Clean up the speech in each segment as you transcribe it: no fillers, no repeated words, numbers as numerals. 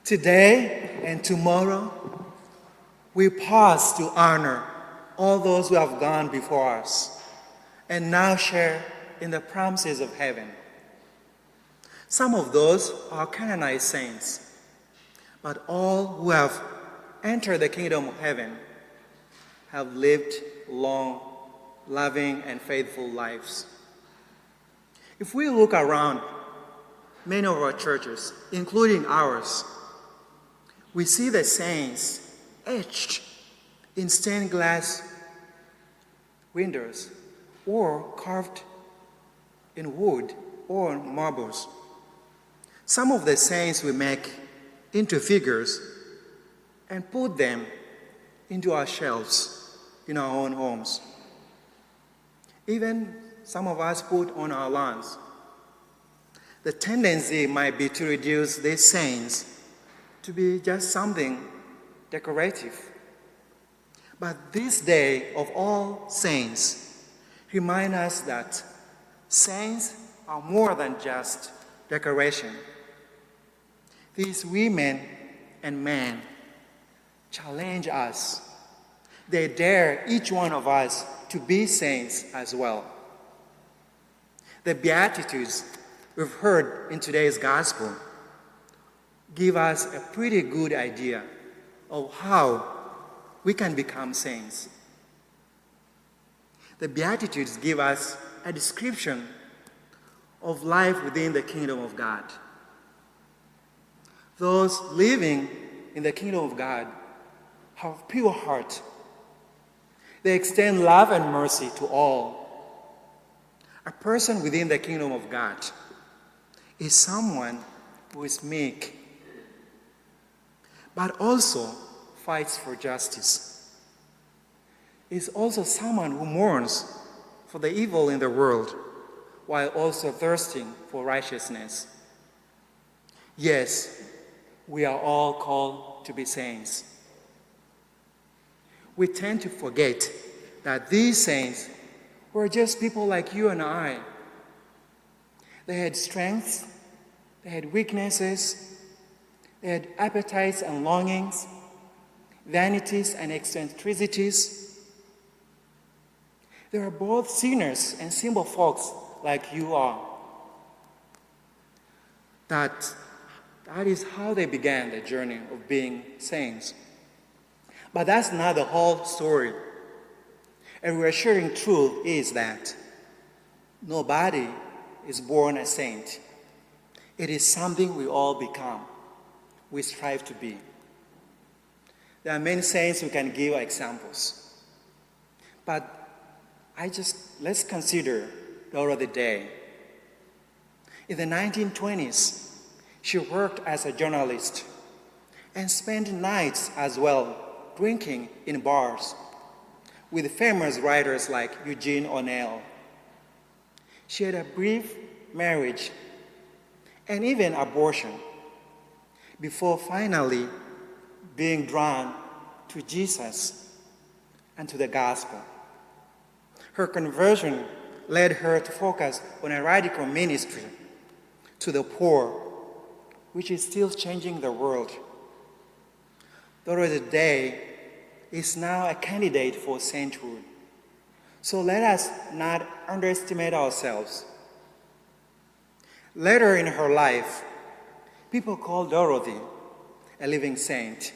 Today and tomorrow, we pause to honor all those who have gone before us and now share in the promises of heaven. Some of those are canonized saints, but all who have entered the kingdom of heaven have lived long, loving, and faithful lives. If we look around many of our churches, including ours, we see the saints etched in stained glass windows or carved in wood or marbles. Some of the saints we make into figures and put them into our shelves in our own homes. Even some of us put on our lawns. The tendency might be to reduce these saints to be just something decorative. But this day of all saints reminds us that saints are more than just decoration. These women and men challenge us. They dare each one of us to be saints as well. The Beatitudes we've heard in today's gospel give us a pretty good idea of how we can become saints. The Beatitudes give us a description of life within the kingdom of God. Those living in the kingdom of God have pure heart. They extend love and mercy to all. A person within the kingdom of God is someone who is meek, but also fights for justice. Is also someone who mourns for the evil in the world while also thirsting for righteousness. Yes, we are all called to be saints. We tend to forget that these saints were just people like you and I. They had strengths, they had weaknesses, they had appetites and longings, vanities and eccentricities. They are both sinners and simple folks like you are. That is how they began the journey of being saints. But that's not the whole story. A reassuring truth is that nobody is born a saint. It is something we all become. We strive to be. There are many saints we can give examples. But let's consider Dorothy Day. In the 1920s, she worked as a journalist and spent nights as well drinking in bars with famous writers like Eugene O'Neill. She had a brief marriage and even abortion before finally being drawn to Jesus and to the gospel. Her conversion led her to focus on a radical ministry to the poor, which is still changing the world. Dorothy Day is now a candidate for sainthood. So let us not underestimate ourselves. Later in her life, people called Dorothy a living saint.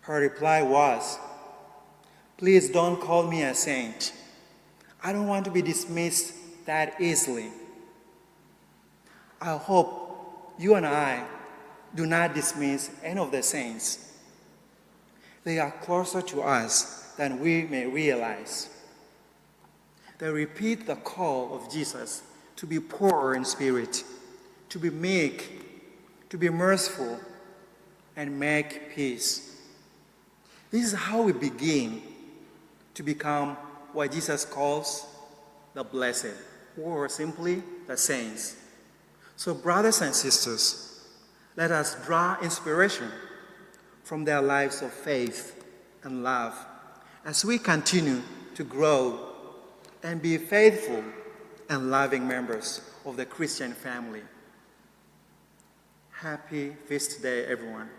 Her reply was, "Please don't call me a saint. I don't want to be dismissed that easily." I hope you and I do not dismiss any of the saints. They are closer to us than we may realize. They repeat the call of Jesus to be poor in spirit, to be meek, to be merciful, and make peace. This is how we begin to become what Jesus calls the blessed, or simply the saints. So brothers and sisters, let us draw inspiration from their lives of faith and love as we continue to grow and be faithful and loving members of the Christian family. Happy feast day, everyone.